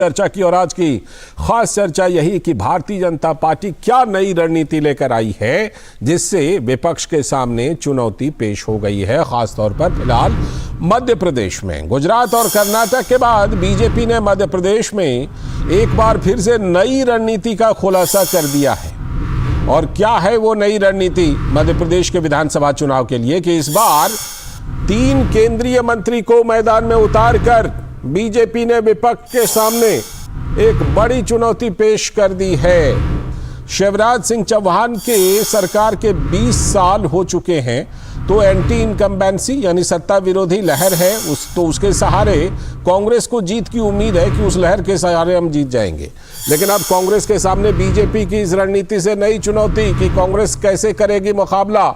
चर्चा की और आज की खास चर्चा यही कि भारतीय जनता पार्टी क्या नई रणनीति लेकर आई है जिससे विपक्ष के सामने चुनौती पेश हो गई है। खासतौर पर फिलहाल मध्य प्रदेश में गुजरात और कर्नाटक के बाद बीजेपी ने मध्य प्रदेश में एक बार फिर से नई रणनीति का खुलासा कर दिया है। और क्या है वो नई रणनीति मध्य प्रदेश के विधानसभा चुनाव के लिए कि इस बार 3 केंद्रीय मंत्री को मैदान में उतारकर बीजेपी ने विपक्ष के सामने एक बड़ी चुनौती पेश कर दी है। शिवराज सिंह चौहान के सरकार के 20 साल हो चुके हैं तो एंटी इनकम्बेंसी यानी सत्ता विरोधी लहर है उसके सहारे कांग्रेस को जीत की उम्मीद है कि उस लहर के सहारे हम जीत जाएंगे। लेकिन अब कांग्रेस के सामने बीजेपी की इस रणनीति से नई चुनौती कि कांग्रेस कैसे करेगी मुकाबला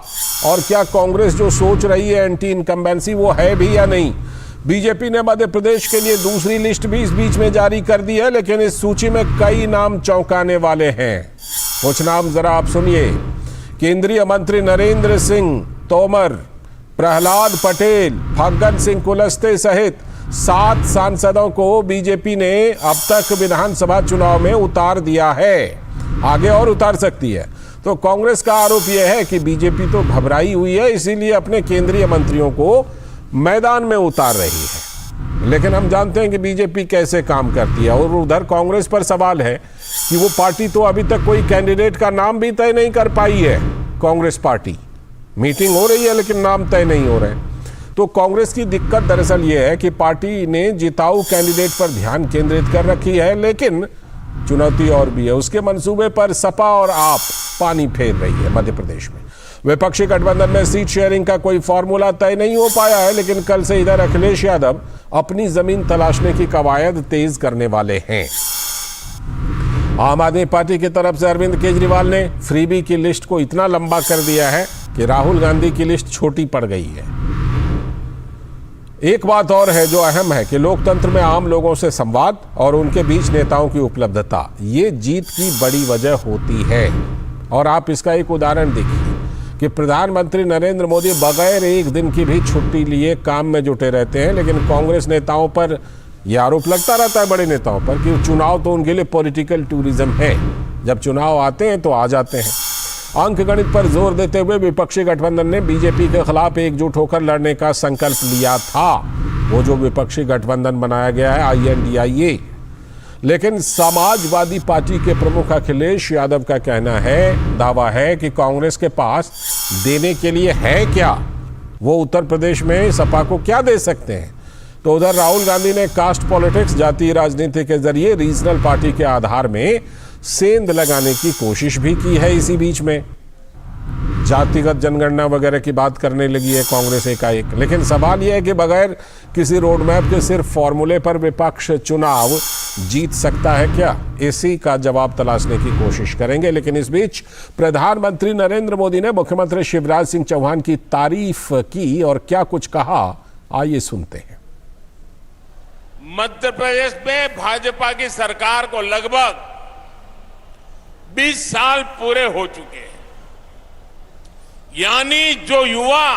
और क्या कांग्रेस जो सोच रही है एंटी इनकम्बेंसी वो है भी या नहीं। बीजेपी ने मध्य प्रदेश के लिए दूसरी लिस्ट भी इस बीच में जारी कर दी है, लेकिन इस सूची में कई नाम चौंकाने वाले हैं। कुछ नाम जरा आप सुनिए। केंद्रीय मंत्री नरेंद्र सिंह तोमर, प्रहलाद पटेल, फग्गन सिंह कुलस्ते सहित 7 सांसदों को बीजेपी ने अब तक विधानसभा चुनाव में उतार दिया है, आगे और उतार सकती है। तो कांग्रेस का आरोप यह है कि बीजेपी तो घबराई हुई है, इसीलिए अपने केंद्रीय मंत्रियों को मैदान में उतार रही है। लेकिन हम जानते हैं कि बीजेपी कैसे काम करती है और उधर कांग्रेस पर सवाल है कि वो पार्टी तो अभी तक कोई कैंडिडेट का नाम भी तय नहीं कर पाई है। कांग्रेस पार्टी मीटिंग हो रही है लेकिन नाम तय नहीं हो रहे। तो कांग्रेस की दिक्कत दरअसल ये है कि पार्टी ने जिताऊ कैंडिडेट पर ध्यान केंद्रित कर रखी है, लेकिन चुनौती और भी है। उसके मंसूबे पर सपा और आप पानी फेर रही है। मध्य प्रदेश में विपक्षी गठबंधन में सीट शेयरिंग का कोई फॉर्मूला तय नहीं हो पाया है, लेकिन कल से इधर अखिलेश यादव अपनी जमीन तलाशने की कवायद तेज करने वाले हैं। आम आदमी पार्टी की तरफ से अरविंद केजरीवाल ने फ्रीबी की लिस्ट को इतना लंबा कर दिया है कि राहुल गांधी की लिस्ट छोटी पड़ गई है। एक बात और है जो अहम है कि लोकतंत्र में आम लोगों से संवाद और उनके बीच नेताओं की उपलब्धता ये जीत की बड़ी वजह होती है। और आप इसका एक उदाहरण देखिए कि प्रधानमंत्री नरेंद्र मोदी बगैर एक दिन की भी छुट्टी लिए काम में जुटे रहते हैं, लेकिन कांग्रेस नेताओं पर यह आरोप लगता रहता है, बड़े नेताओं पर, कि चुनाव तो उनके लिए पॉलिटिकल टूरिज्म है। जब चुनाव आते हैं तो आ जाते हैं। अंकगणित पर जोर देते हुए विपक्षी गठबंधन ने बीजेपी के खिलाफ एकजुट होकर लड़ने का संकल्प लिया था, वो जो विपक्षी गठबंधन बनाया गया है INDIA। लेकिन समाजवादी पार्टी के प्रमुख अखिलेश यादव का कहना है, दावा है कि कांग्रेस के पास देने के लिए है क्या, वो उत्तर प्रदेश में सपा को क्या दे सकते हैं। तो उधर राहुल गांधी ने कास्ट पॉलिटिक्स, जातीय राजनीति के जरिए रीजनल पार्टी के आधार में सेंध लगाने की कोशिश भी की है। इसी बीच में जातिगत जनगणना वगैरह की बात करने लगी है कांग्रेस एकाएक। लेकिन सवाल यह है कि बगैर किसी रोड मैप के सिर्फ फॉर्मूले पर विपक्ष चुनाव जीत सकता है क्या? इसी का जवाब तलाशने की कोशिश करेंगे। लेकिन इस बीच प्रधानमंत्री नरेंद्र मोदी ने मुख्यमंत्री शिवराज सिंह चौहान की तारीफ की और क्या कुछ कहा, आइए सुनते हैं। मध्य प्रदेश में भाजपा की सरकार को लगभग 20 साल पूरे हो चुके हैं। यानी जो युवा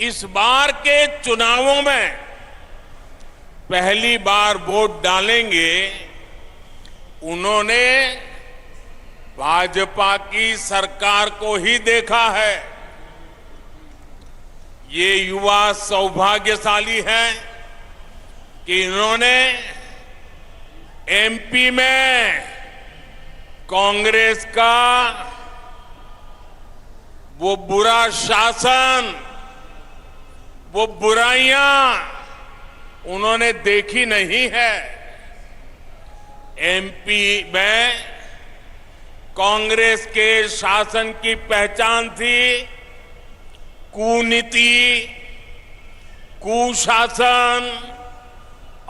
इस बार के चुनावों में पहली बार वोट डालेंगे, उन्होंने भाजपा की सरकार को ही देखा है। ये युवा सौभाग्यशाली हैं कि इन्होंने MP में कांग्रेस का वो बुरा शासन, वो बुराइयां उन्होंने देखी नहीं है। MP में कांग्रेस के शासन की पहचान थी कूनीति, कुशासन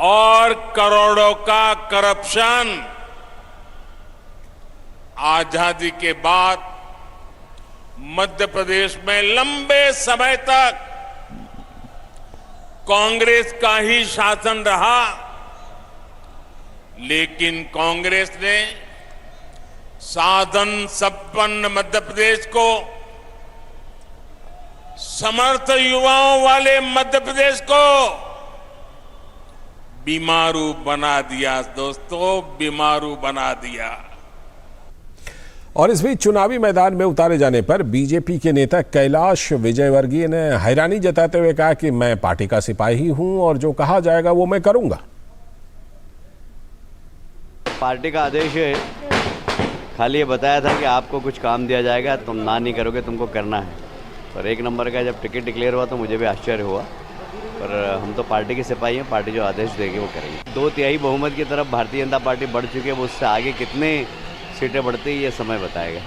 और करोड़ों का करप्शन। आजादी के बाद मध्य प्रदेश में लंबे समय तक कांग्रेस का ही शासन रहा, लेकिन कांग्रेस ने साधन संपन्न मध्य प्रदेश को, समर्थ युवाओं वाले मध्य प्रदेश को बीमारू बना दिया दोस्तों, बीमारू बना दिया। और इस बीच चुनावी मैदान में उतारे जाने पर बीजेपी के नेता कैलाश विजयवर्गीय ने हैरानी जताते हुए कहा कि मैं पार्टी का सिपाही हूं और जो कहा जाएगा वो मैं करूंगा। पार्टी का आदेश है, खाली ये बताया था कि आपको कुछ काम दिया जाएगा, तुम ना नहीं करोगे, तुमको करना है। और एक नंबर का जब टिकट डिक्लेयर हुआ तो मुझे भी आश्चर्य हुआ, पर हम तो पार्टी के सिपाही हैं, पार्टी जो आदेश देगी वो करेंगे। 2/3 बहुमत की तरफ भारतीय जनता पार्टी बढ़ चुकी है, वो उससे आगे कितने सीटें बढ़ती है ये समय बताएगा।